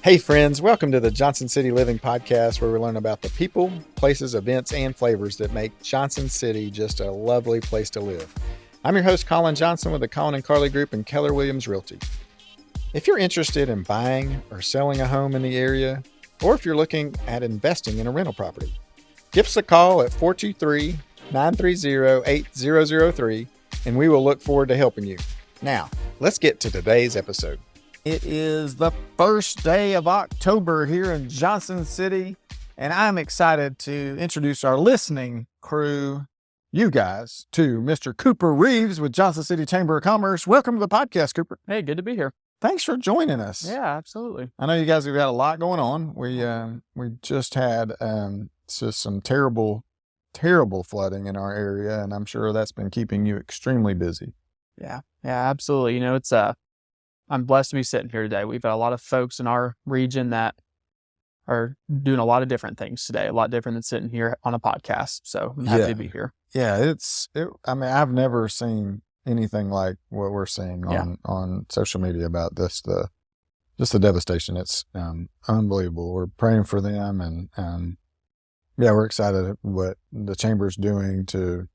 Hey friends, welcome to the Johnson City Living Podcast, where we learn about the people, places, events, and flavors that make Johnson City just a lovely place to live. I'm your host, Colin Johnson, with the Colin and Carly Group and Keller Williams Realty. If you're interested in buying or selling a home in the area, or if you're looking at investing in a rental property, give us a call at 423-930-8003, and we will look forward to helping you. Now, let's get to today's episode. It is the first day of October here in Johnson City, and I'm excited to introduce our listening crew, you guys, to Mr. Cooper Reaves with Johnson City Chamber of Commerce. Welcome to the podcast, Cooper. Hey, good to be here. Thanks for joining us. Yeah, absolutely. I know you guys have got a lot going on. We just had just some terrible flooding in our area, and I'm sure that's been keeping you extremely busy. Yeah, absolutely. You know, I'm blessed to be sitting here today. We've got a lot of folks in our region that are doing a lot of different things today, a lot different than sitting here on a podcast. So I'm happy to be here. Yeah, I mean, I've never seen anything like what we're seeing on social media about this, just the devastation. It's unbelievable. We're praying for them, and we're excited at what the chamber's doing to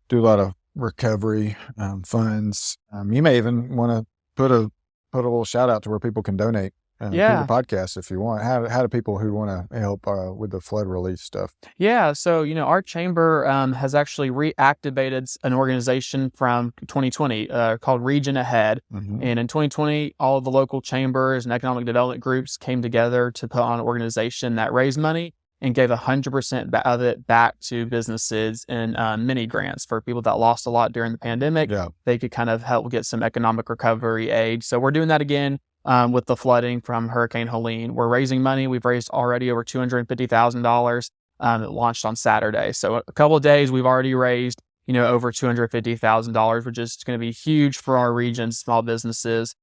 do a lot of recovery funds. You may even want to put a little shout out to where people can donate to the podcast if you want. How do people who want to help with the flood relief stuff? Yeah, so our chamber has actually reactivated an organization from 2020 called Region Ahead. Mm-hmm. And in 2020, all of the local chambers and economic development groups came together to put on an organization that raised money and gave 100% of it back to businesses and mini grants for people that lost a lot during the pandemic. Yeah. They could kind of help get some economic recovery aid. So we're doing that again with the flooding from Hurricane Helene. We're raising money. We've raised already over $250,000. It launched on Saturday. So a couple of days, we've already raised, over $250,000, which is going to be huge for our region, small businesses.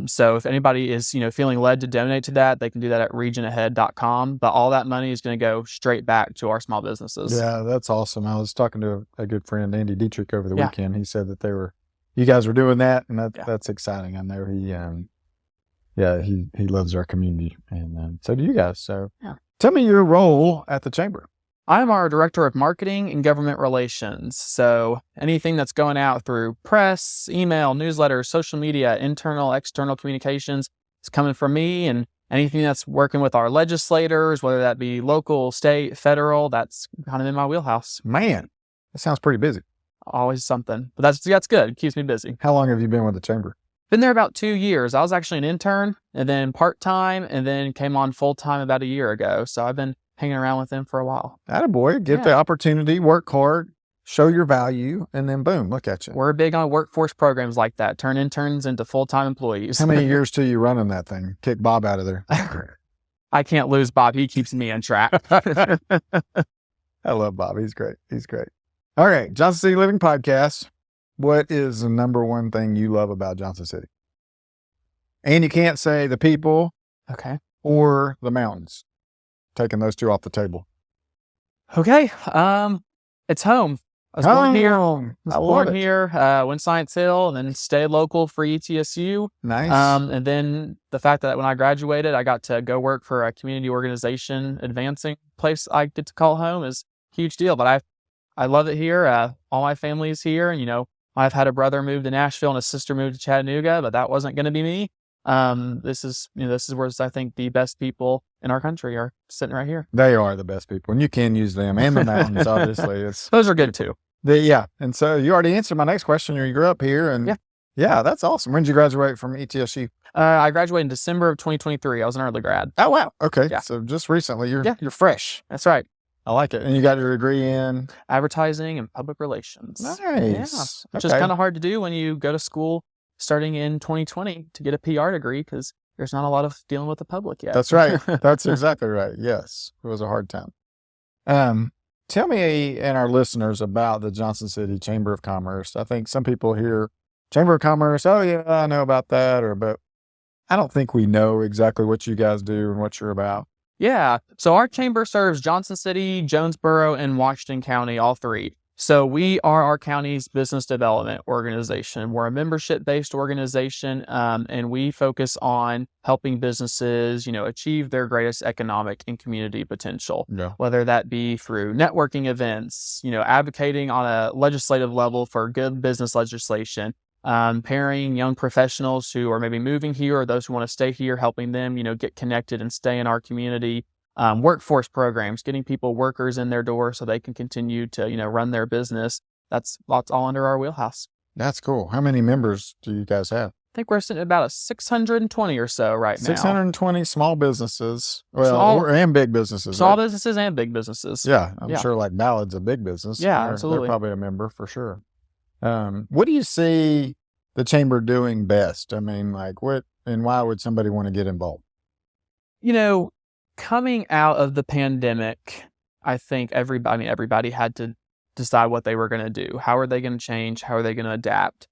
So if anybody is, feeling led to donate to that, they can do that at regionahead.com. But all that money is going to go straight back to our small businesses. Yeah, that's awesome. I was talking to a good friend, Andy Dietrich, over the weekend. He said that you guys were doing that, and that's exciting. I know he loves our community, and so do you guys. So tell me your role at the chamber. I'm our Director of Marketing and Government Relations. So anything that's going out through press, email, newsletters, social media, internal, external communications is coming from me. And anything that's working with our legislators, whether that be local, state, federal, that's kind of in my wheelhouse. Man, that sounds pretty busy. Always something. But that's good. It keeps me busy. How long have you been with the chamber? Been there about 2 years. I was actually an intern and then part-time and then came on full-time about a year ago. So I've been hanging around with them for a while. Attaboy, get the opportunity, work hard, show your value, and then boom, look at you. We're big on workforce programs like that. Turn interns into full-time employees. How many years till you running that thing? Kick Bob out of there. I can't lose Bob. He keeps me on track. I love Bob. He's great. All right, Johnson City Living Podcast. What is the number one thing you love about Johnson City? And you can't say the people or the mountains. Taking those two off the table. Okay. It's home. I was born here. Went Science Hill and then stayed local for ETSU. Nice. And then the fact that when I graduated, I got to go work for a community organization advancing place I get to call home is a huge deal. But I love it here. All my family is here. And, I've had a brother move to Nashville and a sister move to Chattanooga, but that wasn't going to be me. This is where I think the best people in our country are sitting right here. They are the best people, and you can use them and the mountains. Obviously, those are good too. And so you already answered my next question. You grew up here, and that's awesome. When did you graduate from ETSU? I graduated in December of 2023. I was an early grad. Oh wow, okay. Yeah. So just recently, you're fresh. That's right. I like it. And you got your degree in advertising and public relations. Nice. Which is kind of hard to do when you go to school starting in 2020 to get a PR degree because there's not a lot of dealing with the public yet. That's right. That's exactly right. Yes. It was a hard time. Tell me and our listeners about the Johnson City Chamber of Commerce. I think some people hear Chamber of Commerce, oh yeah, I know about that, but I don't think we know exactly what you guys do and what you're about. Yeah. So our chamber serves Johnson City, Jonesboro, and Washington County, all three. So we are our county's business development organization. We're a membership-based organization, and we focus on helping businesses, achieve their greatest economic and community potential. Yeah. Whether that be through networking events, advocating on a legislative level for good business legislation, pairing young professionals who are maybe moving here or those who want to stay here, helping them, get connected and stay in our community. Workforce programs, getting workers in their door so they can continue to, run their business. That's all under our wheelhouse. That's cool. How many members do you guys have? I think we're sitting at about 620 or so right now. 620 small businesses. Well, and big businesses. Small businesses and big businesses. Yeah. I'm sure like Ballard's a big business. Yeah, absolutely. They're probably a member for sure. What do you see the chamber doing best? I mean, like what, and why would somebody want to get involved? Coming out of the pandemic, I think everybody had to decide what they were going to do. How are they going to change? How are they going to adapt?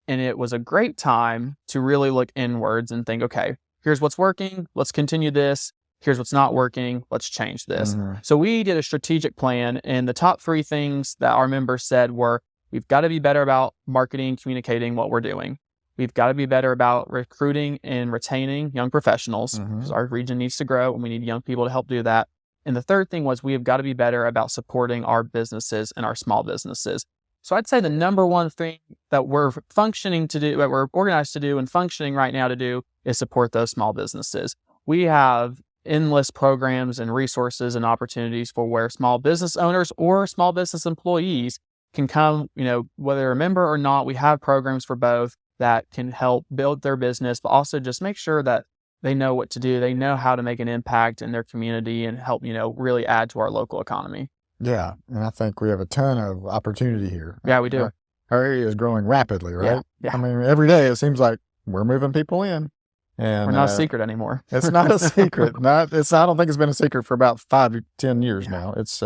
And it was a great time to really look inwards and think, okay, here's what's working. Let's continue this. Here's what's not working. Let's change this. Mm-hmm. So we did a strategic plan, and the top 3 things that our members said were, we've got to be better about marketing, communicating what we're doing. We've got to be better about recruiting and retaining young professionals because our region needs to grow and we need young people to help do that. And the third thing was we have got to be better about supporting our businesses and our small businesses. So I'd say the number one thing that we're functioning to do, that we're organized to do and functioning right now to do is support those small businesses. We have endless programs and resources and opportunities for where small business owners or small business employees can come, whether they're a member or not. We have programs for both that can help build their business, but also just make sure that they know what to do. They know how to make an impact in their community and help, really add to our local economy. Yeah. And I think we have a ton of opportunity here. Yeah, we do. Our area is growing rapidly, right? Yeah. I mean, every day it seems like we're moving people in. And we're not a secret anymore. It's not a secret. I don't think it's been a secret for about 5 to 10 years now. It's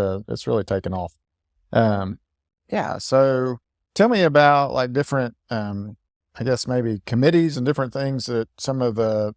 really taken off. So tell me about like different, I guess maybe committees and different things that some of the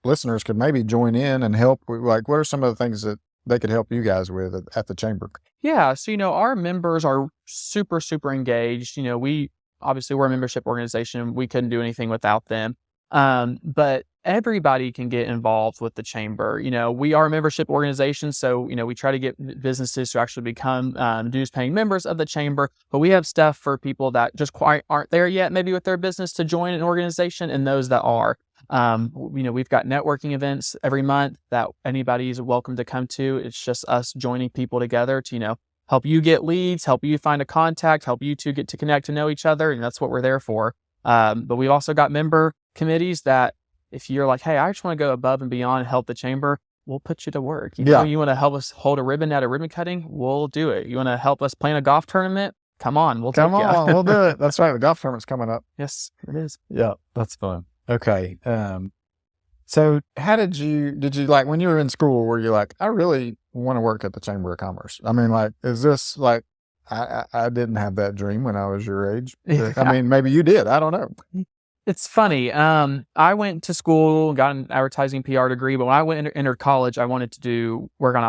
listeners could maybe join in and help with. Like, what are some of the things that they could help you guys with at the chamber? Yeah. So, our members are super, super engaged. We're a membership organization. We couldn't do anything without them. But everybody can get involved with the chamber. We are a membership organization, so, we try to get businesses to actually become dues paying members of the chamber, but we have stuff for people that just quite aren't there yet, maybe with their business, to join an organization, and those that are. We've got networking events every month that anybody is welcome to come to. It's just us joining people together to, help you get leads, help you find a contact, help you two get to connect to know each other, and that's what we're there for. But we've also got member committees that if you're like, hey, I just want to go above and beyond and help the chamber, we'll put you to work. You want to help us hold a ribbon at a ribbon cutting? We'll do it. You want to help us plan a golf tournament? Come on, we'll do it. That's right. The golf tournament's coming up. Yes, it is. Yeah, that's fun. Okay. So how did you like when you were in school, were you like, I really want to work at the Chamber of Commerce? I mean, like, is this like, I didn't have that dream when I was your age. Yeah. I mean, maybe you did. I don't know. It's funny. I went to school, got an advertising PR degree, but when I entered college, I wanted to work on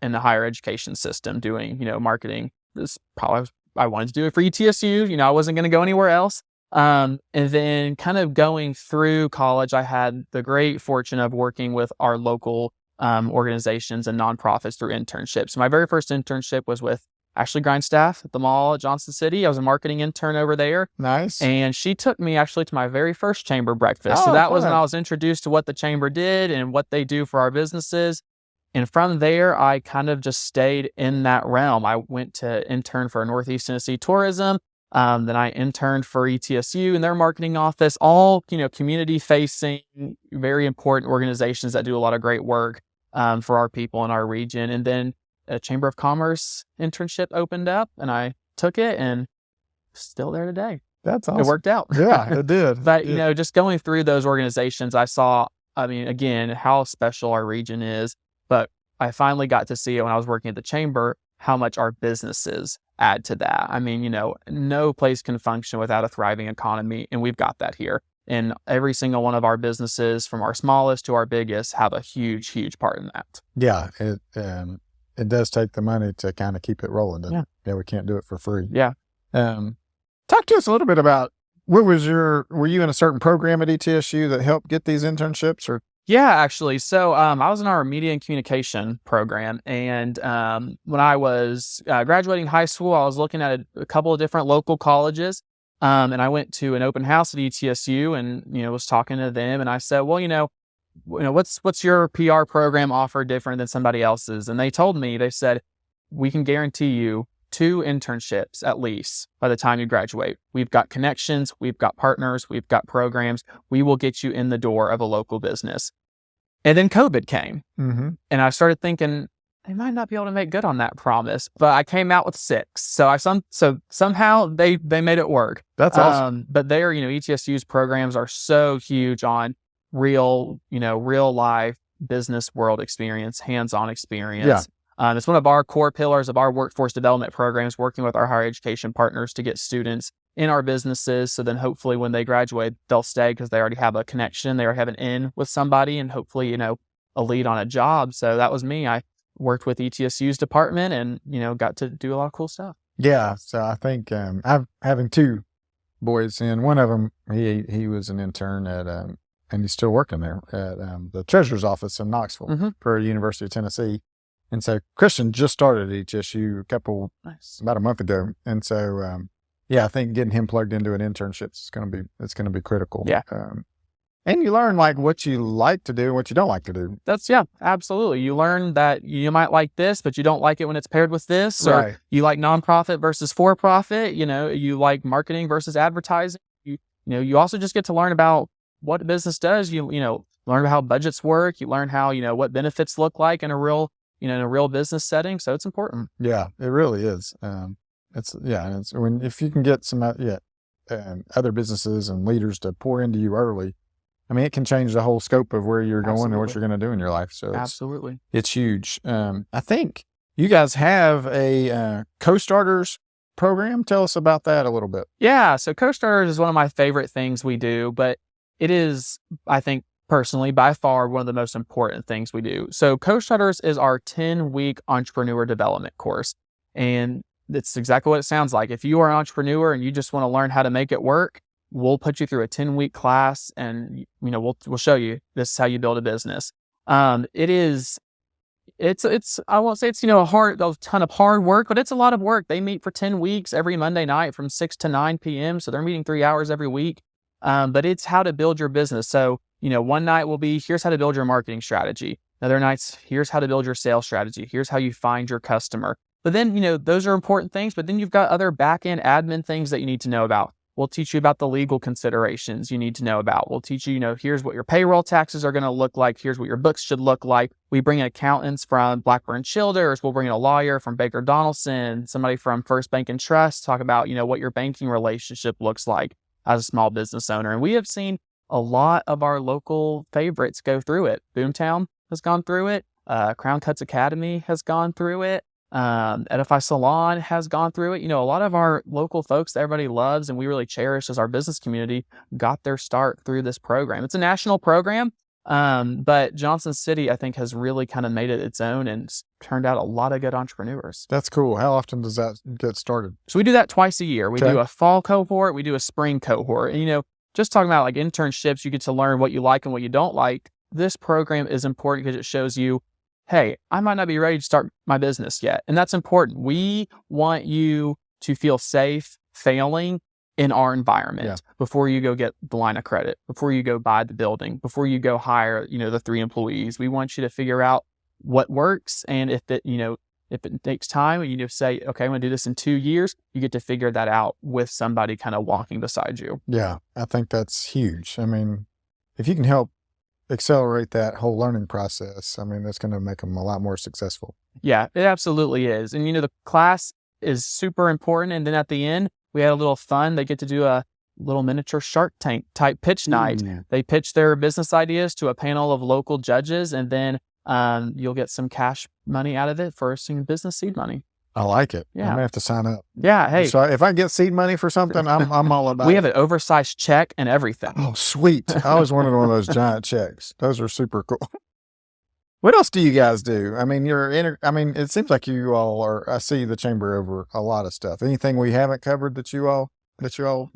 in the higher education system, doing, marketing. I wanted to do it for ETSU. I wasn't going to go anywhere else. And then kind of going through college, I had the great fortune of working with our local organizations and nonprofits through internships. My very first internship was with Ashley Grindstaff at the mall at Johnson City. I was a marketing intern over there. Nice. And she took me actually to my very first chamber breakfast. So that was when I was introduced to what the chamber did and what they do for our businesses. And from there, I kind of just stayed in that realm. I went to intern for Northeast Tennessee Tourism. Then I interned for ETSU in their marketing office, all, community facing, very important organizations that do a lot of great work for our people in our region. And then a Chamber of Commerce internship opened up and I took it and still there today. That's awesome. It worked out. Yeah, it did. But, just going through those organizations, I saw, again, how special our region is. But I finally got to see it when I was working at the Chamber, how much our businesses add to that. No place can function without a thriving economy, and we've got that here. And every single one of our businesses, from our smallest to our biggest, have a huge, huge part in that. Yeah, it does take the money to kind of keep it rolling. Yeah, we can't do it for free. Yeah. Talk to us a little bit about were you in a certain program at ETSU that helped get these internships or? Yeah, actually. So I was in our media and communication program. And when I was graduating high school, I was looking at a couple of different local colleges. And I went to an open house at ETSU and, was talking to them. And I said, well, what's your PR program offer different than somebody else's? And they told me, they said, we can guarantee you 2 internships at least by the time you graduate. We've got connections, we've got partners, we've got programs. We will get you in the door of a local business. And then COVID came, and I started thinking they might not be able to make good on that promise. But I came out with 6, so somehow they made it work. That's awesome. But ETSU's programs are so huge on real life business world experience, hands-on experience. Yeah. It's one of our core pillars of our workforce development programs, working with our higher education partners to get students in our businesses. So then hopefully when they graduate, they'll stay because they already have a connection. They already have an in with somebody and hopefully, a lead on a job. So that was me. I worked with ETSU's department and, got to do a lot of cool stuff. Yeah. So I think I'm having 2 boys, and one of them, he was an intern at, and he's still working there at the treasurer's office in Knoxville for the University of Tennessee. And so Christian just started at ETSU about a month ago. And so, I think getting him plugged into an internship is going to be critical. Yeah. And you learn like what you like to do and what you don't like to do. Absolutely. You learn that you might like this, but you don't like it when it's paired with this, right. Or you like nonprofit versus for-profit, you like marketing versus advertising. You also just get to learn about what a business does. You learn about how budgets work. You learn how, what benefits look like in a real business setting. So it's important. Yeah, it really is. If you can get some, other businesses and leaders to pour into you early, I mean, it can change the whole scope of where you're going and what you're going to do in your life. So it's huge. I think you guys have a co-starters program. Tell us about that a little bit. Yeah. So co-starters is one of my favorite things we do, but it is, I think, personally, by far, one of the most important things we do. So Co-Starters is our 10-week entrepreneur development course. And it's exactly what it sounds like. If you are an entrepreneur and you just want to learn how to make it work, we'll put you through a 10-week class and, we'll show you this is how you build a business. I won't say it's, a ton of hard work, but it's a lot of work. They meet for 10 weeks every Monday night from 6 to 9 p.m. So they're meeting 3 hours every week. But it's how to build your business. So, one night will be, here's how to build your marketing strategy. Other nights, here's how to build your sales strategy. Here's how you find your customer. But then, those are important things, but then you've got other back-end admin things that you need to know about. We'll teach you about the legal considerations you need to know about. We'll teach you, here's what your payroll taxes are going to look like. Here's what your books should look like. We bring in accountants from Blackburn Childers. We'll bring in a lawyer from Baker Donaldson, somebody from First Bank and Trust, talk about, what your banking relationship looks like as a small business owner. And we have seen a lot of our local favorites go through it. Boomtown has gone through it. Crown Cuts Academy has gone through it. Edify Salon has gone through it. A lot of our local folks that everybody loves and we really cherish as our business community got their start through this program. It's a national program, but Johnson City, I think, has really kind of made it its own and turned out a lot of good entrepreneurs. That's cool. How often does that get started? So we do that twice a year. We do a fall cohort. We do a spring cohort. And, just talking about like internships, you get to learn what you like and what you don't like. This program is important because it shows you, hey, I might not be ready to start my business yet. And that's important. We want you to feel safe failing in our environment before you go get the line of credit, before you go buy the building, before you go hire, the 3 employees. We want you to figure out what works. And if it takes time and you say, okay, I'm going to do this in 2 years, you get to figure that out with somebody kind of walking beside you. Yeah, I think that's huge. I mean, if you can help accelerate that whole learning process, I mean, that's going to make them a lot more successful. Yeah, it absolutely is. And, the class is super important. And then at the end, we had a little fun. They get to do a little miniature Shark Tank type pitch night. They pitch their business ideas to a panel of local judges, and then you'll get some cash money out of it for some business seed money. I like it. Yeah. I'm gonna have to sign up. Yeah. Hey, so if I get seed money for something, I'm all about it. We have an oversized check and everything. Oh, sweet. I always wanted one of those giant checks. Those are super cool. What else do you guys do? I mean, it seems like you all are. I see the chamber over a lot of stuff. Anything we haven't covered that you all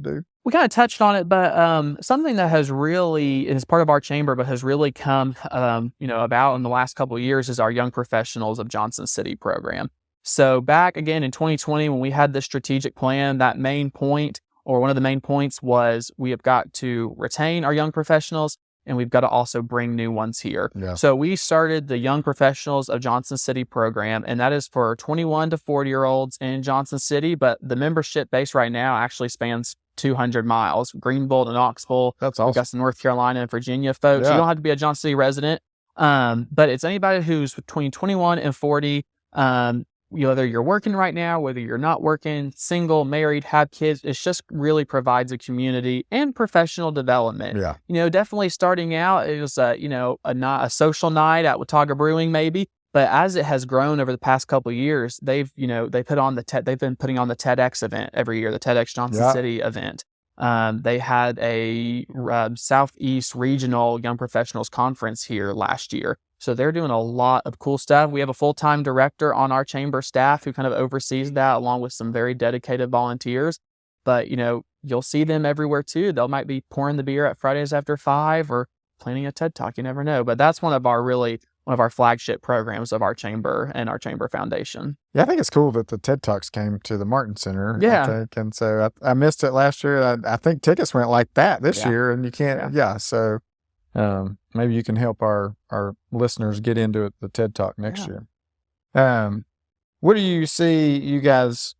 do? We kind of touched on it, but something that has really is part of our chamber, but has really come, about in the last couple of years is our Young Professionals of Johnson City program. So back again in 2020, when we had this strategic plan, that main point, or one of the main points, was we have got to retain our young professionals, and we've got to also bring new ones here. Yeah. So we started the Young Professionals of Johnson City program, and that is for 21 to 40-year-olds in Johnson City, but the membership base right now actually spans 200 miles, Greenville to Knoxville. That's awesome. We've got some North Carolina and Virginia folks. Yeah. You don't have to be a Johnson City resident, but it's anybody who's between 21 and 40, whether you're working right now, whether you're not working, single, married, have kids. It just really provides a community and professional development. Yeah. Definitely starting out, it was a social night at Watauga Brewing maybe, but as it has grown over the past couple of years, they've been putting on the TEDx event every year, the TEDx Johnson City event. They had a Southeast Regional Young Professionals Conference here last year. So they're doing a lot of cool stuff. We have a full-time director on our chamber staff who kind of oversees that, along with some very dedicated volunteers. But, you'll see them everywhere too. They might be pouring the beer at Fridays after 5 or planning a TED Talk. You never know. But that's one of our flagship programs of our chamber and our chamber foundation. Yeah, I think it's cool that the TED Talks came to the Martin Center. Yeah. I think. And so I missed it last year. I think tickets went like that this year, and you can't. Yeah. So maybe you can help our listeners get into it, the TED Talk next year. What do you see you guys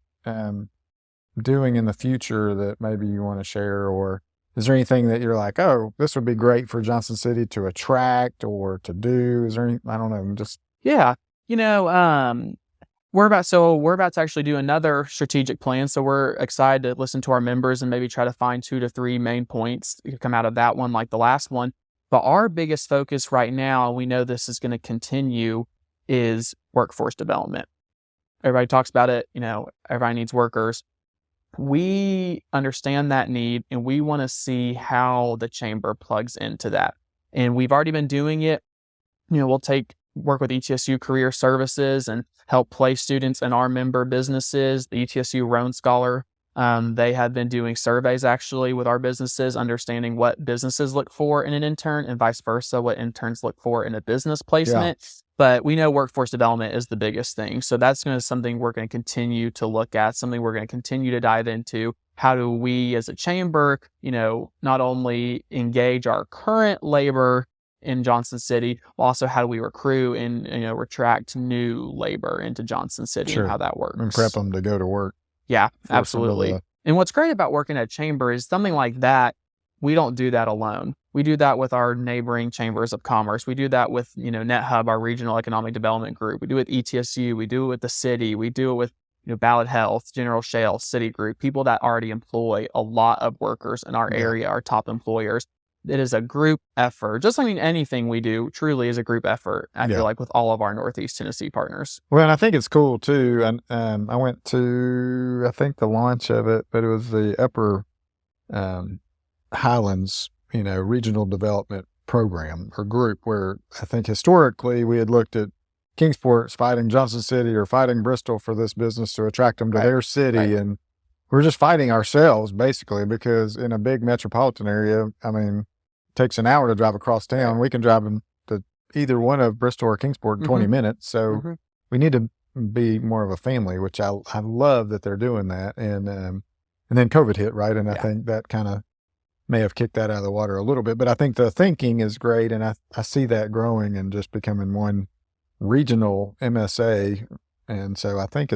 doing in the future that maybe you want to share, or is there anything that you're like, oh, this would be great for Johnson City to attract or to do? Is there any, I don't know, just. Yeah. We're about to actually do another strategic plan. So we're excited to listen to our members and maybe try to find 2 to 3 main points to come out of that one, like the last one. But our biggest focus right now, and we know this is going to continue, is workforce development. Everybody talks about it. Everybody needs workers. We understand that need, and we want to see how the chamber plugs into that. And we've already been doing it. We'll work with ETSU Career Services and help place students in our member businesses. The ETSU Roan Scholar, they have been doing surveys actually with our businesses, understanding what businesses look for in an intern and vice versa, what interns look for in a business placement. Yeah. But we know workforce development is the biggest thing. So that's something we're going to continue to look at, something we're going to continue to dive into. How do we as a chamber, not only engage our current labor in Johnson City, but also how do we recruit and, attract new labor into Johnson City, and how that works. And prep them to go to work. Yeah, absolutely. And what's great about working at a chamber is something like that, we don't do that alone. We do that with our neighboring chambers of commerce. We do that with, NetHub, our regional economic development group. We do it with ETSU. We do it with the city. We do it with, Ballard Health, General Shale, City Group, people that already employ a lot of workers in our area, our top employers. It is a group effort. Anything we do truly is a group effort, I feel like, with all of our Northeast Tennessee partners. Well, and I think it's cool, too. And I went to, I think, the launch of it, but it was the Upper Highlands, Regional Development Program or group, where I think historically we had looked at Kingsport's fighting Johnson City or fighting Bristol for this business to attract them to their city. Right. And we're just fighting ourselves, basically, because in a big metropolitan area, it takes an hour to drive across town. We can drive them to either one of Bristol or Kingsport in 20 minutes. So we need to be more of a family, which I love that they're doing that. And then COVID hit, right? And I think that kind of may have kicked that out of the water a little bit. But I think the thinking is great, and I see that growing and just becoming one regional MSA. And so I think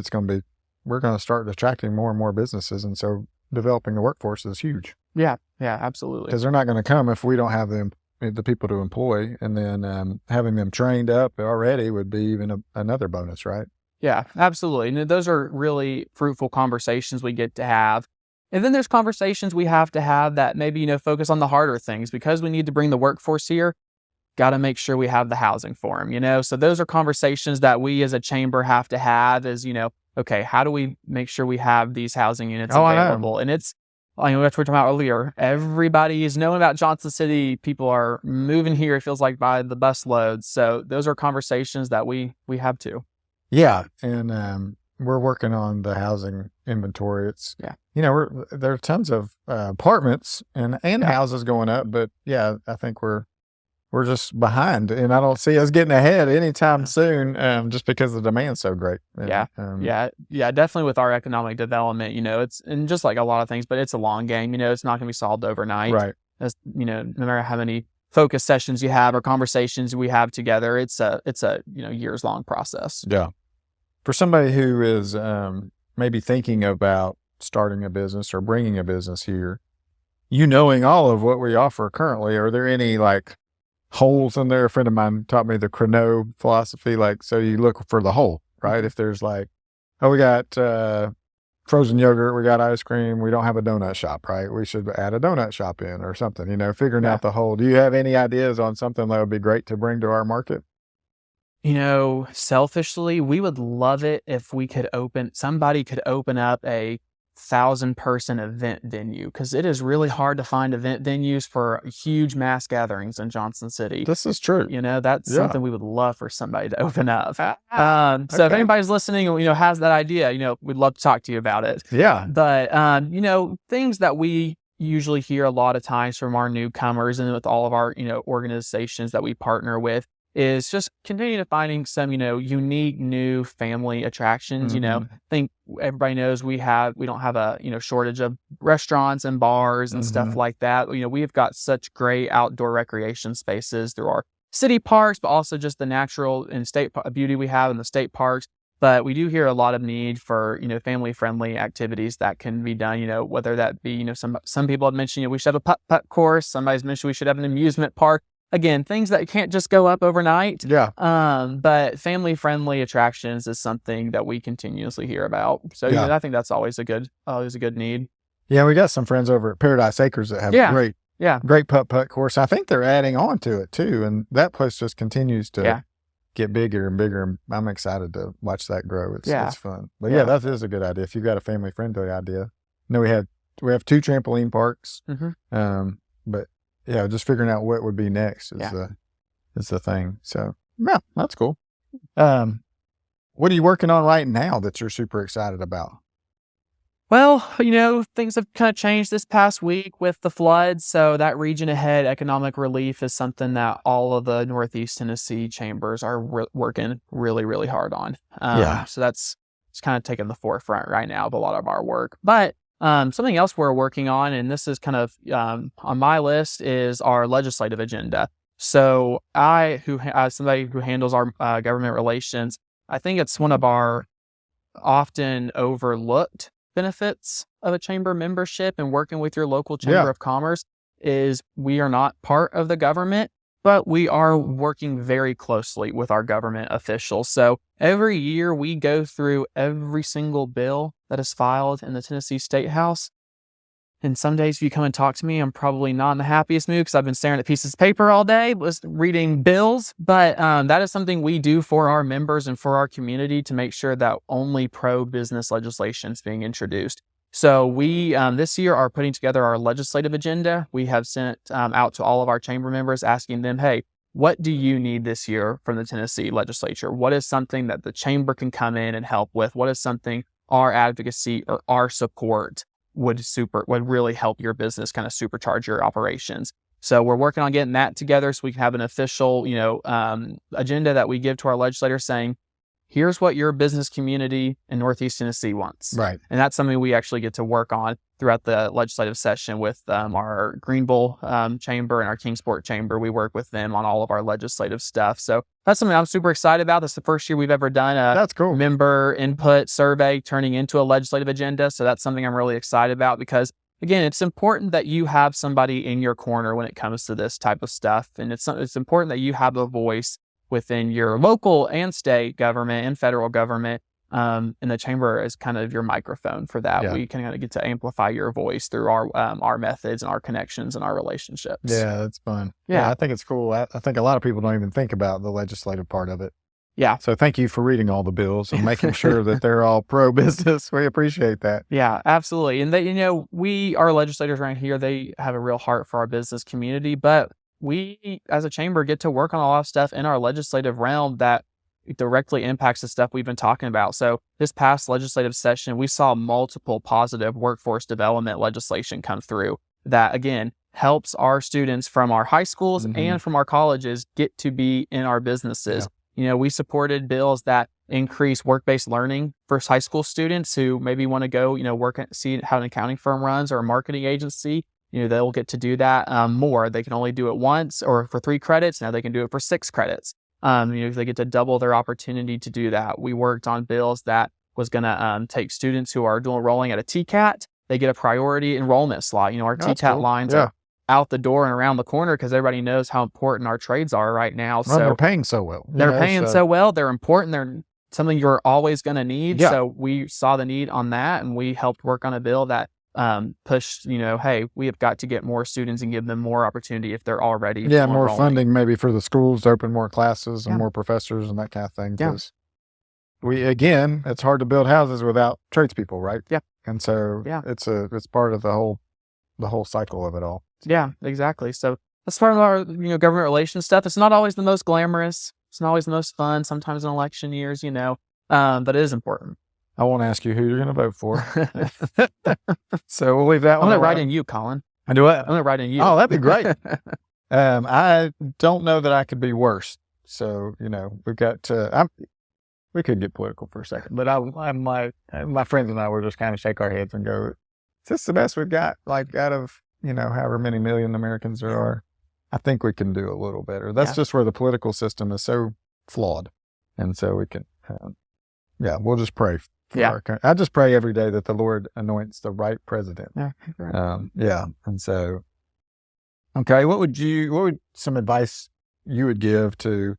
we're going to start attracting more and more businesses. And so developing the workforce is huge. Yeah, absolutely. Because they're not going to come if we don't have the people to employ. And then having them trained up already would be even another bonus, right? Yeah, absolutely. And those are really fruitful conversations we get to have. And then there's conversations we have to have that maybe, focus on the harder things. Because we need to bring the workforce here, got to make sure we have the housing for them, So those are conversations that we as a chamber have to have is, okay, how do we make sure we have these housing units available? And it's that's what we were talking about earlier. Everybody is knowing about Johnson City. People are moving here, it feels like, by the bus loads. So those are conversations that we have too. Yeah. And we're working on the housing inventory. It's, there are tons of apartments and houses going up, but I think we're just behind, and I don't see us getting ahead anytime soon, just because the demand's so great. And, definitely with our economic development, it's, and just like a lot of things, but it's a long game, it's not going to be solved overnight. Right. As, no matter how many focus sessions you have or conversations we have together, it's a years long process. Yeah. For somebody who is maybe thinking about starting a business or bringing a business here, knowing all of what we offer currently, are there any holes in there? A friend of mine taught me the Crano philosophy. So you look for the hole, right? If there's we got frozen yogurt, we got ice cream, we don't have a donut shop, right? We should add a donut shop in or something, figuring out the hole. Do you have any ideas on something that would be great to bring to our market? Selfishly, we would love it if somebody could open up a 1,000-person event venue, because it is really hard to find event venues for huge mass gatherings in Johnson City. This is true. That's something we would love for somebody to open up. So if anybody's listening, has that idea, we'd love to talk to you about it. Yeah. But, things that we usually hear a lot of times from our newcomers and with all of our, organizations that we partner with, is just continue to finding some, unique new family attractions. I think everybody knows we don't have a, shortage of restaurants and bars and stuff like that. We've got such great outdoor recreation spaces through our city parks, but also just the natural and state beauty we have in the state parks. But we do hear a lot of need for, family friendly activities that can be done, whether that be, some people have mentioned, we should have a putt-putt course. Somebody's mentioned we should have an amusement park. Again, things that can't just go up overnight. Yeah. But family-friendly attractions is something that we continuously hear about. So I think that's always a good need. Yeah, we got some friends over at Paradise Acres that have great putt-putt course. I think they're adding on to it too, and that place just continues to get bigger and bigger. And I'm excited to watch that grow. It's fun. But that is a good idea. If you've got a family-friendly idea. We have 2 trampoline parks. But just figuring out what would be next is the thing. So that's cool. What are you working on right now that you're super excited about? Well, things have kind of changed this past week with the floods. So that region ahead economic relief is something that all of the Northeast Tennessee chambers are working really, really hard on. So it's kind of taking the forefront right now of a lot of our work. But something else we're working on, and this is kind of on my list, is our legislative agenda. So as somebody who handles our government relations, I think it's one of our often overlooked benefits of a chamber membership and working with your local chamber of commerce is we are not part of the government, but we are working very closely with our government officials. So every year we go through every single bill that is filed in the Tennessee State House. And some days if you come and talk to me, I'm probably not in the happiest mood because I've been staring at pieces of paper all day, reading bills. But that is something we do for our members and for our community to make sure that only pro-business legislation is being introduced. So we this year are putting together our legislative agenda. We have sent out to all of our chamber members asking them, hey, what do you need this year from the Tennessee legislature? What is something that the chamber can come in and help with? What is something our advocacy or our support would really help your business kind of supercharge your operations? So we're working on getting that together so we can have an official, agenda that we give to our legislators saying, here's what your business community in Northeast Tennessee wants. Right. And that's something we actually get to work on throughout the legislative session with our Greenville chamber and our Kingsport chamber. We work with them on all of our legislative stuff. So that's something I'm super excited about. That's the first year we've ever done a member input survey turning into a legislative agenda. So that's something I'm really excited about because, again, it's important that you have somebody in your corner when it comes to this type of stuff. And it's important that you have a voice within your local and state government and federal government. And the chamber is kind of your microphone for that. We can kind of get to amplify your voice through our methods and our connections and our relationships. Yeah, that's fun. Yeah, I think it's cool. I think a lot of people don't even think about the legislative part of it. Yeah. So thank you for reading all the bills and making sure that they're all pro-business. We appreciate that. Yeah, absolutely. And our legislators around here, they have a real heart for our business community, but we as a chamber get to work on a lot of stuff in our legislative realm that directly impacts the stuff we've been talking about. So this past legislative session, we saw multiple positive workforce development legislation come through that, again, helps our students from our high schools and from our colleges get to be in our businesses. We supported bills that increase work-based learning for high school students who maybe want to go, see how an accounting firm runs or a marketing agency. They'll get to do that more. They can only do it once or for 3 credits. Now they can do it for 6 credits. They get to double their opportunity to do that. We worked on bills that was going to take students who are dual enrolling at a TCAT. They get a priority enrollment slot. Our TCAT lines are out the door and around the corner because everybody knows how important our trades are right now. Well, they're paying so well. They're paying so well. They're important. They're something you're always going to need. Yeah. So we saw the need on that, and we helped work on a bill that pushed, hey, we have got to get more students and give them more opportunity if they're already more enrolling. Funding maybe for the schools to open more classes and more professors and that kind of thing. Because it's hard to build houses without tradespeople, right? Yeah. And so it's part of the whole cycle of it all. Yeah, exactly. So that's part of our government relations stuff. It's not always the most glamorous. It's not always the most fun. Sometimes in election years, but it is important. I won't ask you who you're going to vote for. So we'll leave that one. I'm going to write in you, Colin. I do what? I'm going to write in you. Oh, that'd be great. I don't know that I could be worse. So, we've got we could get political for a second, but my friends and I were just kind of shake our heads and go, is this the best we've got? Like out of, however many million Americans there are, I think we can do a little better. That's just where the political system is so flawed. And so we can, we'll just pray. I just pray every day that the Lord anoints the right president. And so, okay, what would some advice you would give to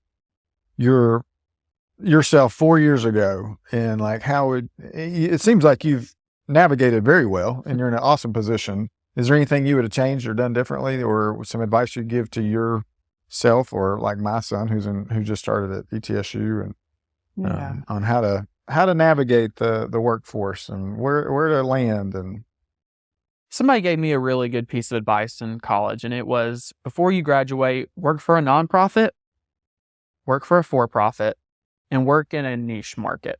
yourself 4 years ago? And like, it seems like you've navigated very well and you're in an awesome position. Is there anything you would have changed or done differently, or some advice you'd give to yourself, or like my son who just started at ETSU and on how to navigate the workforce and where to land? And somebody gave me a really good piece of advice in college, and it was, before you graduate, work for a nonprofit, work for a for-profit, and work in a niche market.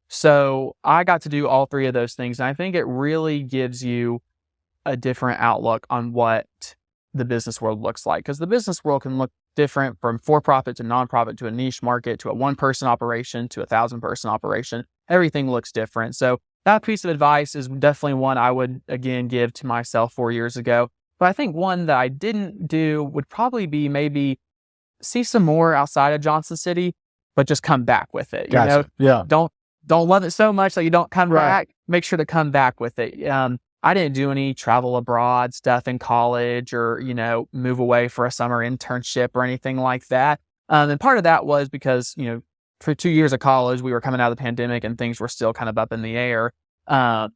So I got to do all 3 of those things, and I think it really gives you a different outlook on what the business world looks like, because the business world can look different from for-profit to nonprofit to a niche market to a 1-person operation to a 1,000-person operation. Everything looks different. So that piece of advice is definitely one I would, again, give to myself 4 years ago. But I think one that I didn't do would probably be maybe see some more outside of Johnson City, but just come back with it. Gotcha. Yeah. Don't love it so much that you don't come back. Make sure to come back with it. I didn't do any travel abroad stuff in college or, move away for a summer internship or anything like that. And part of that was because, for 2 years of college, we were coming out of the pandemic and things were still kind of up in the air. But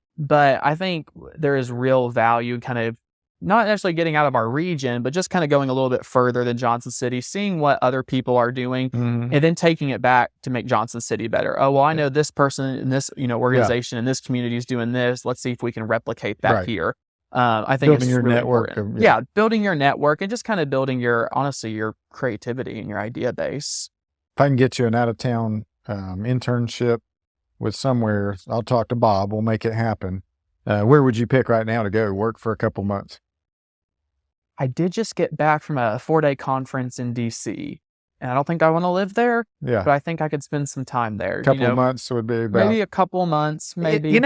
I think there is real value kind of not necessarily getting out of our region, but just kind of going a little bit further than Johnson City, seeing what other people are doing, and then taking it back to make Johnson City better. Oh, well, I know this person in this, organization in this community is doing this. Let's see if we can replicate that here. I think building it's your really network. Building your network and just kind of building your creativity and your idea base. If I can get you an out-of-town internship with somewhere, I'll talk to Bob. We'll make it happen. Where would you pick right now to go work for a couple months? I did just get back from a 4-day conference in DC, and I don't think I want to live there. Yeah, but I think I could spend some time there. A couple of months would be about, maybe a couple months. Maybe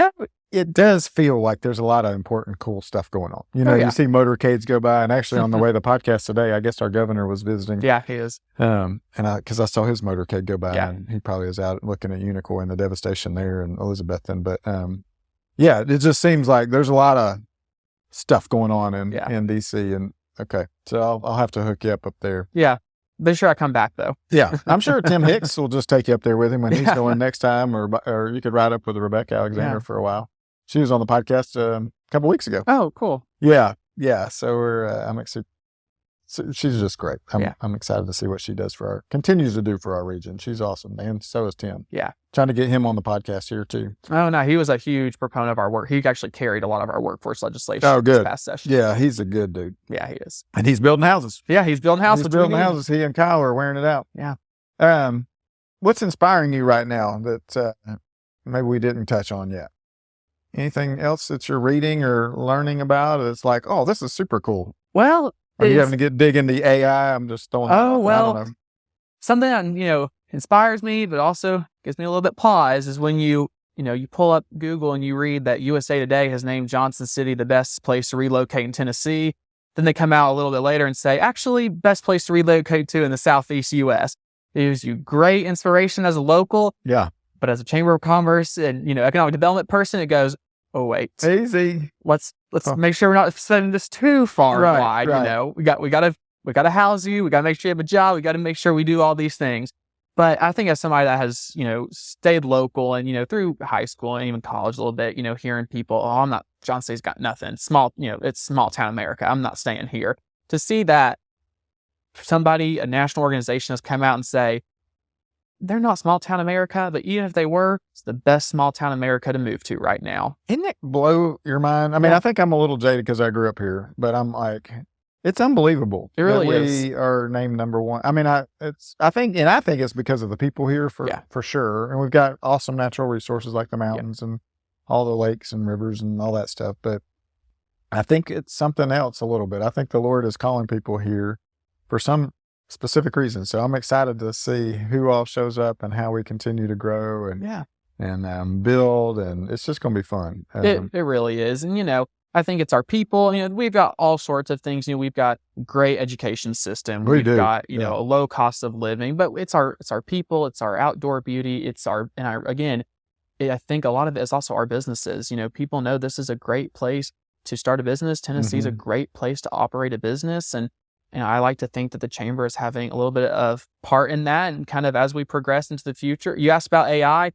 it does feel like there's a lot of important, cool stuff going on. You see motorcades go by, and actually on the way to the podcast today, I guess our governor was visiting. Yeah, he is. And because I saw his motorcade go by, and he probably was out looking at Unicoi and the devastation there in Elizabethton. But it just seems like there's a lot of stuff going on in DC. And okay, so I'll have to hook you up there. Yeah. Be sure I come back, though. Yeah. I'm sure Tim Hicks will just take you up there with him when he's going next time, or you could ride up with Rebecca Alexander for a while. She was on the podcast a couple weeks ago. Oh, cool. Yeah. Yeah. So I'm she's just great. I'm excited to see what she continues to do for our region. She's awesome, and so is Tim. Yeah. Trying to get him on the podcast here too. Oh no, he was a huge proponent of our work. He actually carried a lot of our workforce legislation. Oh, good. This past session. Yeah, he's a good dude. Yeah, he is. And he's building houses. Yeah, he's building houses. He and Kyle are wearing it out. Yeah. What's inspiring you right now that maybe we didn't touch on yet? Anything else that you're reading or learning about? It's like, oh, this is super cool. Well, are you having to dig into AI? I'm just throwing. Oh well, I don't know. Something that inspires me, but also gives me a little bit pause is when you pull up Google and you read that USA Today has named Johnson City the best place to relocate in Tennessee. Then they come out a little bit later and say, actually, best place to relocate to in the Southeast U.S. It gives you great inspiration as a local. Yeah. But as a Chamber of Commerce and economic development person, it goes, oh wait, easy. Let's make sure we're not setting this too far wide. Right. We gotta house you. We gotta make sure you have a job. We gotta make sure we do all these things. But I think as somebody that has stayed local and through high school and even college a little bit, hearing people, Johnson City's got nothing. Small, it's small town America. I'm not staying here. To see that somebody, a national organization, has come out and say, they're not small town America, but even if they were, it's the best small town America to move to right now. Isn't it blow your mind? I mean, I think I'm a little jaded because I grew up here, but I'm like, it's unbelievable. It really is. We are named number one. I mean, I think it's because of the people here for sure. And we've got awesome natural resources like the mountains and all the lakes and rivers and all that stuff. But I think it's something else a little bit. I think the Lord is calling people here for some specific reasons. So I'm excited to see who all shows up and how we continue to grow and build, and it's just going to be fun. It really is. And I think it's our people. We've got all sorts of things. We've got great education system. We've got a low cost of living, but it's our people. It's our outdoor beauty. I think a lot of it is also our businesses. People know this is a great place to start a business. Tennessee's a great place to operate a business, and I like to think that the Chamber is having a little bit of part in that. And kind of as we progress into the future, you asked about AI.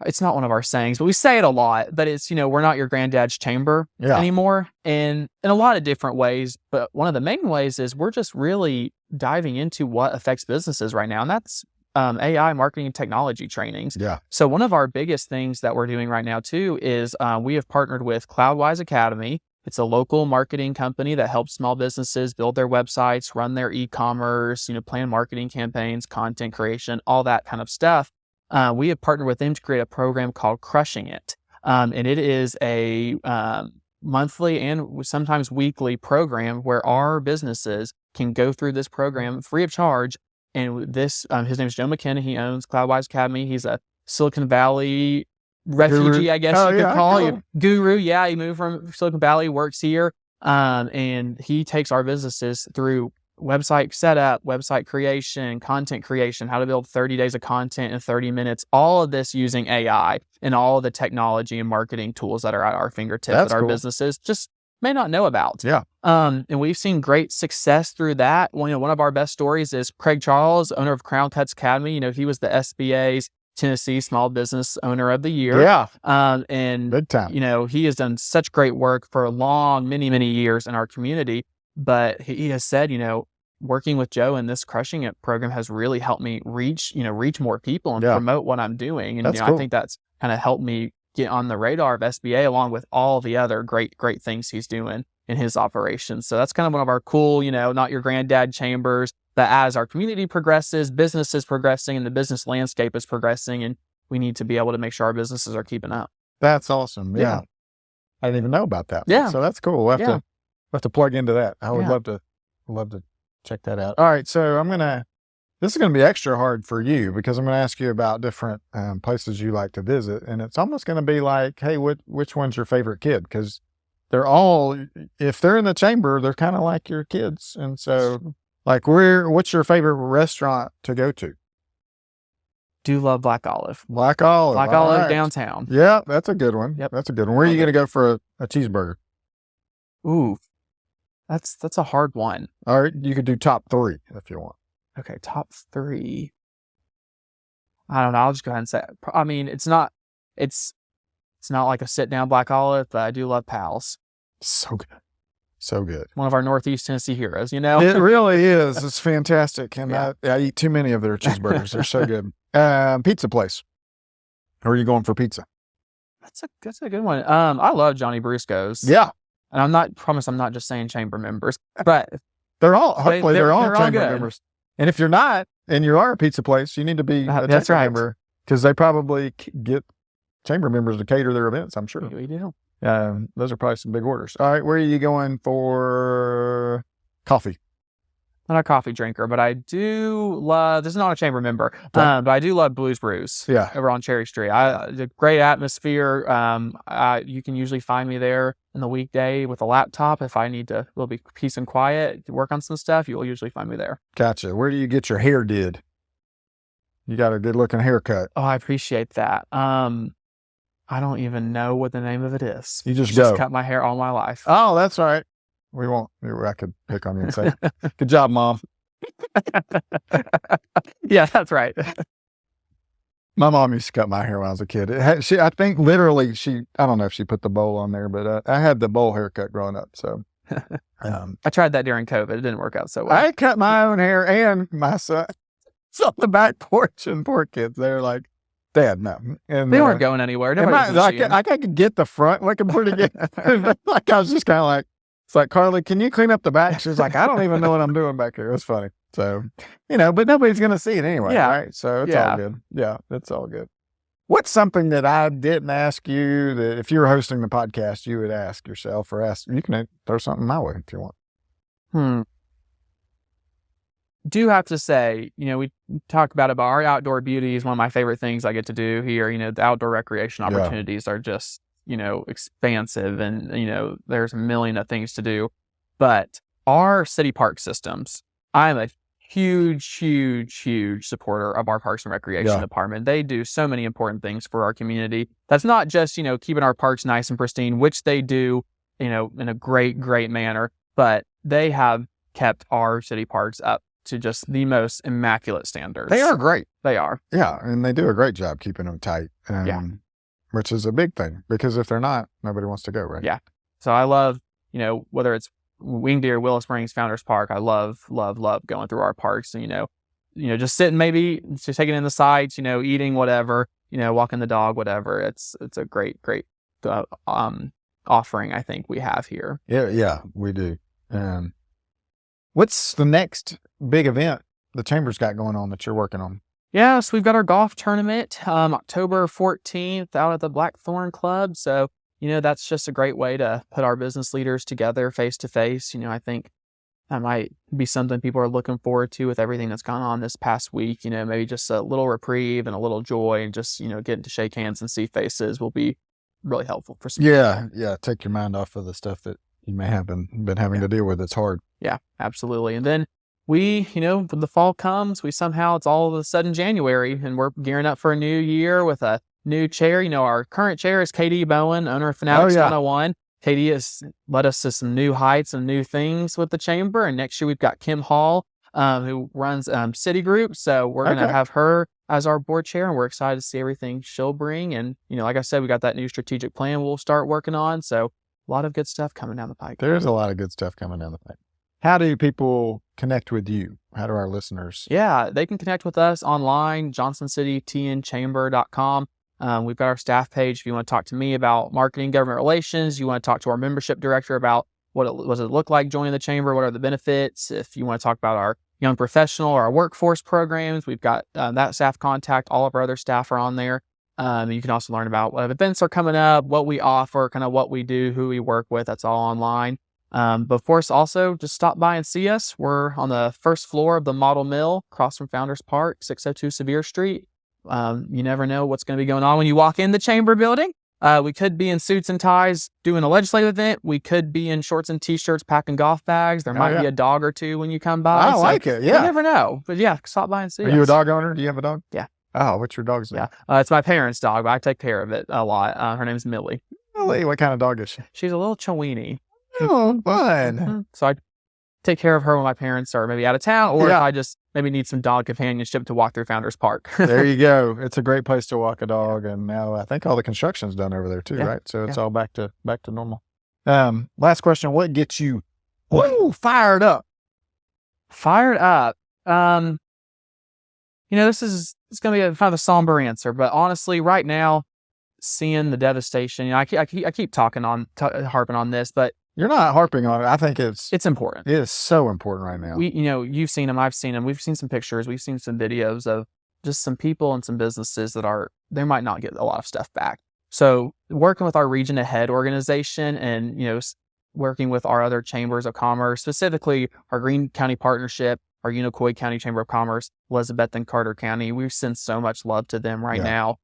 It's not one of our sayings, but we say it a lot, but it's, we're not your granddad's chamber anymore. And in a lot of different ways. But one of the main ways is we're just really diving into what affects businesses right now. And that's AI marketing and technology trainings. Yeah. So one of our biggest things that we're doing right now too is we have partnered with Cloudwise Academy. It's a local marketing company that helps small businesses build their websites, run their e-commerce, plan marketing campaigns, content creation, all that kind of stuff. We have partnered with them to create a program called Crushing It. And it is a monthly and sometimes weekly program where our businesses can go through this program free of charge. And his name is Joe McKenna. He owns Cloudwise Academy. He's a Silicon Valley refugee, I guess you could call him. Guru. Yeah, he moved from Silicon Valley, works here. And he takes our businesses through website setup, website creation, content creation, how to build 30 days of content in 30 minutes, all of this using AI and all of the technology and marketing tools that are at our fingertips that our businesses just may not know about. Yeah. And we've seen great success through that. One of our best stories is Craig Charles, owner of Crown Cuts Academy. He was the SBA's Tennessee Small Business Owner of the Year. Yeah. And big time. He has done such great work for many, many years in our community. But he has said, working with Joe in this Crushing It program has really helped me reach more people and promote what I'm doing. And cool. I think that's kind of helped me get on the radar of SBA along with all the other great things he's doing in his operations. So that's kind of one of our cool, not your granddad chambers, but as our community progresses, business is progressing and the business landscape is progressing, and we need to be able to make sure our businesses are keeping up. That's awesome. Yeah. I didn't even know about that. Yeah. So that's cool. We'll have to plug into that. I would love to check that out. All right. So this is going to be extra hard for you because I'm going to ask you about different places you like to visit. And it's almost going to be like, hey, which one's your favorite kid? Because they're all, if they're in the chamber, they're kind of like your kids. And so like what's your favorite restaurant to go to? Do love Black Olive. Black Olive. Black Olive downtown. Yeah, that's a good one. Yep. That's a good one. Where are you going to go for a cheeseburger? Ooh, that's a hard one. All right, you could do top 3 if you want. Okay, top 3. I don't know. I'll just go ahead and say. I mean, it's not like a sit down Black Olive, but I do love Pal's. So good. So good. One of our Northeast Tennessee heroes, It really is. It's fantastic. And I eat too many of their cheeseburgers. They're so good. Pizza place. Where are you going for pizza? That's a good one. I love Johnny Brusco's. Yeah. And I'm not just saying chamber members, but they're all chamber good. members. And if you're not, and you are a pizza place, you need to be a that's chamber right. member, because they probably get chamber members to cater their events, I'm sure. We do. Those are probably some big orders. All right, where are you going for coffee? Not a coffee drinker, but I do love, this is not a chamber member, but I do love Blues Brews over on Cherry Street. The great atmosphere. You can usually find me there in the weekday with a laptop. If I need to a little bit peace and quiet to work on some stuff, you'll usually find me there. Gotcha. Where do you get your hair did? You got a good looking haircut. Oh, I appreciate that. I don't even know what the name of it is. You just cut my hair all my life. Oh, that's all right. We won't. I could pick on you and say, "Good job, Mom." Yeah, that's right. My mom used to cut my hair when I was a kid. I think literally I don't know if she put the bowl on there, but I had the bowl haircut growing up. So I tried that during COVID. It didn't work out so well. I cut my own hair and my son. It's on the back porch, and poor kids, they're like, "Dad, no." And they weren't going anywhere. I could get the front looking pretty good. Like I was just kind of like, it's like, "Carly, can you clean up the back?" She's like, "I don't even know what I'm doing back here." It was funny. So, but nobody's going to see it anyway. Yeah. Right. So it's all good. Yeah. It's all good. What's something that I didn't ask you that if you were hosting the podcast, you would ask yourself you can throw something my way if you want. Do have to say, we talk about our outdoor beauty is one of my favorite things I get to do here. The outdoor recreation opportunities are just, expansive, and, there's a million of things to do. But our city park systems, I'm a huge, huge, huge supporter of our Parks and Recreation department. They do so many important things for our community. That's not just, keeping our parks nice and pristine, which they do, in a great, great manner, but they have kept our city parks up to just the most immaculate standards. They are great. They are. Yeah, and they do a great job keeping them tight. Which is a big thing, because if they're not, nobody wants to go, right? Yeah. So I love, whether it's Winged Deer, Willow Springs, Founders Park, I love, love, love going through our parks and, just sitting, maybe just taking in the sights, eating whatever, walking the dog, whatever. It's a great, great offering I think we have here. Yeah, we do. What's the next big event the Chamber's got going on that you're working on? Yeah, so we've got our golf tournament, October 14th out at the Blackthorn Club. So, that's just a great way to put our business leaders together face to face. I think that might be something people are looking forward to with everything that's gone on this past week. Maybe just a little reprieve and a little joy, and just, getting to shake hands and see faces will be really helpful for some people. Yeah. Take your mind off of the stuff that you may have been having to deal with. It's hard. Yeah, absolutely. And then we, when the fall comes, it's all of a sudden January, and we're gearing up for a new year with a new chair. Our current chair is KD Bowen, owner of Fanatics 101. KD has led us to some new heights and new things with the Chamber. And next year we've got Kim Hall, who runs Citigroup. So we're going to have her as our board chair, and we're excited to see everything she'll bring. And, like I said, we got that new strategic plan we'll start working on. So a lot of good stuff coming down the pike. There's a lot of good stuff coming down the pike. How do people connect with you? How do our listeners? Yeah, they can connect with us online, johnsoncitytnchamber.com. We've got our staff page. If you want to talk to me about marketing, government relations, you want to talk to our membership director about what does it look like joining the Chamber, what are the benefits. If you want to talk about our young professional or our workforce programs, we've got that staff contact. All of our other staff are on there. You can also learn about what events are coming up, what we offer, kind of what we do, who we work with. That's all online. But of course, also just stop by and see us. We're on the first floor of the Model Mill, across from Founders Park, 602 Sevier Street. You never know what's going to be going on when you walk in the Chamber building. We could be in suits and ties doing a legislative event. We could be in shorts and t-shirts packing golf bags. There might be a dog or two when you come by. I like it. Yeah. You never know. But yeah, stop by and see us. Are you a dog owner? Do you have a dog? Yeah. Oh, what's your dog's name? Yeah. It's my parents' dog, but I take care of it a lot. Her name's Millie. Millie? What kind of dog is she? She's a little Chiweenie. Oh, fun. So I take care of her when my parents are maybe out of town, or if I just maybe need some dog companionship to walk through Founders Park. There you go. It's a great place to walk a dog. And now I think all the construction's done over there too, right? So it's all back to normal. Last question. What gets you Woo, fired up. Fired up. It's going to be kind of a somber answer, but honestly, right now, seeing the devastation, I keep harping on this, but you're not harping on it. I think it's important. It is so important right now. You've seen them, I've seen them. We've seen some pictures, we've seen some videos of just some people and some businesses that they might not get a lot of stuff back. So working with our Region Ahead organization and, working with our other chambers of commerce, specifically our Greene County Partnership, our Unicoi County Chamber of Commerce, Elizabeth and Carter County, we send so much love to them right now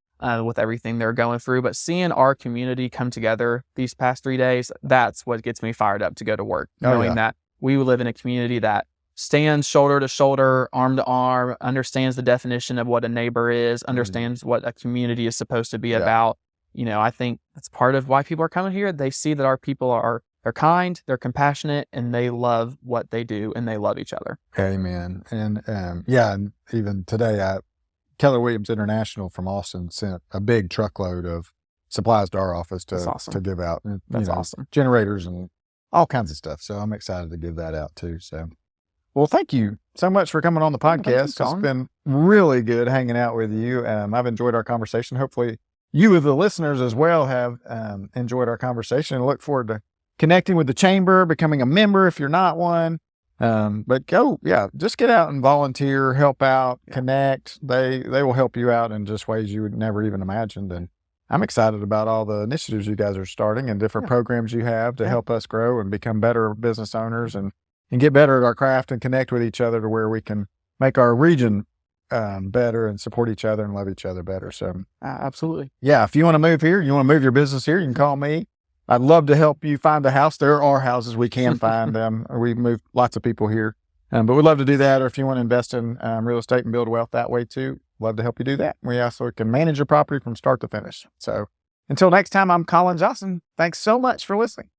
with everything they're going through. But seeing our community come together these past 3 days, that's what gets me fired up to go to work, knowing that we live in a community that stands shoulder to shoulder, arm to arm, understands the definition of what a neighbor is, understands what a community is supposed to be about. I think that's part of why people are coming here. They see that our people they're kind, they're compassionate, and they love what they do, and they love each other. Amen. And and even today, Keller Williams International from Austin sent a big truckload of supplies to our office to give out. That's awesome. Generators and all kinds of stuff. So I'm excited to give that out too. So, well, thank you so much for coming on the podcast. It's been really good hanging out with you. I've enjoyed our conversation. Hopefully you, as the listeners as well, have enjoyed our conversation, and look forward to connecting with the chamber, becoming a member if you're not one. But just get out and volunteer, help out, connect. They will help you out in just ways you would never even imagined. And I'm excited about all the initiatives you guys are starting and different programs you have to help us grow and become better business owners and get better at our craft and connect with each other to where we can make our region better and support each other and love each other better. So absolutely. Yeah. If you want to move here, you want to move your business here, you can call me. I'd love to help you find a house. There are houses we can find. We move lots of people here, but we'd love to do that. Or if you want to invest in real estate and build wealth that way too, love to help you do that. We also can manage your property from start to finish. So until next time, I'm Colin Johnson. Thanks so much for listening.